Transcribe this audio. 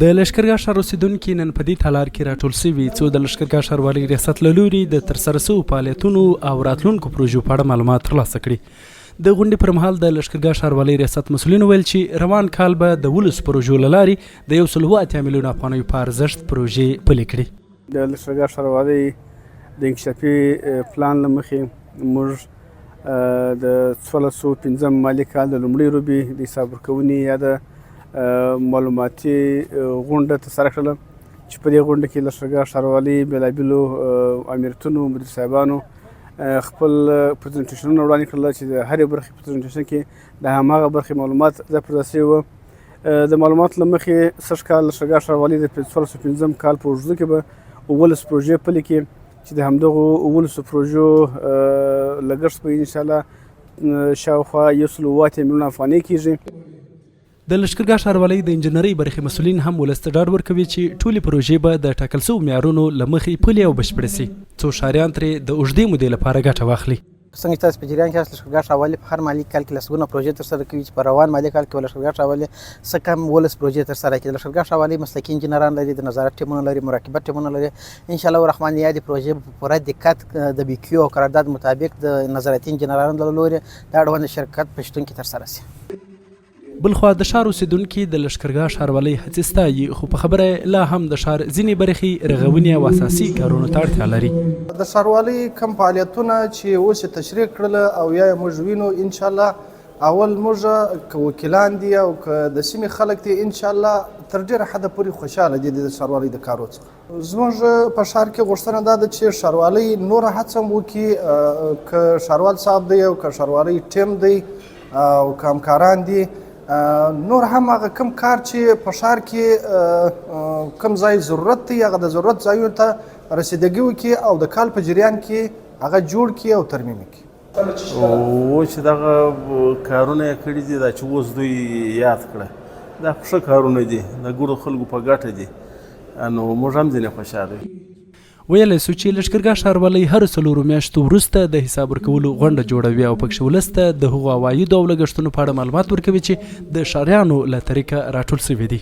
د لښکرګاه ښار اوسېدونکي نن په دې تالار کې راټول سوي څو د لښکرګاه ښاروالۍ ریاست له لوري د ترسره سوو فعالیتونو او راتلونکو پروژو په اړه معلومات ترلاسه کړي. د غونډې پر مهال د لښکرګاه ښاروالۍ ریاست مسوولین ویل چې روان کال به د 12 پروژو له لارې د 1.8 میلیونه افغانیو په ارزښت پروژې پلي کړي. د لښکرګاه ښاروالۍ د انکشافي پلان له مخې موږ د 1405 مالي کال د لومړۍ روبي د حساب ورکونې یا د معلوماتي غونډه ترسره کړله چې په دې غونډه کې لښکرګاه ښاروالۍ بېلابېلو امریتونو مدیر صاحبانو خپل پرزنټیشنونه وړاندې کړل چې د هرې برخې پرزنټیشن کې د هماغه برخې معلومات ځای پر ځای شوي وو. د معلوماتو له مخې سږ کال لښکرګاه ښاروالۍ د 1405 کال په اوږدو کې به 19 پروژې پلي کړي چې د همدغو 19 پروژو لګښت به انشاءالله شاوخوا 1.8 میلیونه افغانۍ کېږي. د لښکرګاه ښاروالۍ د انجنیرۍ برخې مسوولین هم ولس ته ډاډ ورکوي چې ټولې پروژې به د ټاکل شوو معیارونو له مخې پلي او بشپړې سي څو ښاریان ترې د اوږدې مودې لپاره ګټه واخلي. څنګه چې تاسو په جریان کې یاست لښکرګاه ښاروالۍ په هر مالي کال کې لسګونه پروژې ترسره کوي چې په روان مالي کال کې به لښکرګاه ښاروالۍ څه کم 12 پروژې ترسره کړي. د لښکرګاه ښاروالۍ مسلکي انجینران لري، د نظارت ټیمونه لري، مراقبت ټیمونه لري. انشاءالله الرحمن یادې پروژې په پوره دقت د BQ او قرارداد مطابق د نظارتي انجینرانو له لوري د اړوند شرکت په شتون کې ترسره شي. بلخوا د ښار اوسېدونکي د لښکرګاه ښاروالۍ هڅې ستایي خو په خبره لا هم د ښار ځینې برخې رغونې او اساسي کارونو ته اړتیا لري. د ښاروالۍ کوم فعالیتونه چې اوس یې تشریح کړله او یا یې موږ وینو انشاءالله اول موږ که وکیلان دي او که د سیمې خلک دي انشاءالله تر ډېره حده پورې خوشحاله دي د ښاروالۍ د کارو څخه. زموږ په ښار کې غوښتنه دا ده چې ښاروالۍ نوره هڅه هم وکړي، که ښاروال صاحب دی او که ښاروالۍ ټیم دی او که همکاران دي نور هم هغه کم کار چې په ښار کې کم ځای ضرورت دی هغه د ضرورت ځایونو ته رسیدګي وکړي او د کال په جریان کې هغه جوړ کړي او ترمیم کړي. و چې دغه کارونه یې کړي دي دا چې اوس دوی یاد کړه دا ښه کارونه دي د ګڼو خلکو په ګټه دي نو موږ هم ځینې خوشحاله یو. ویلی سو چې لښکرګاه ښاروالۍ هرو 4 میاشتو وروسته د حساب ورکولو غونډه جوړوي او پکښې ولس ته د هغو عوایدو او لګښتونو په اړه معلومات ورکوي چې د ښاریانو له طریقه راټول سوي دي.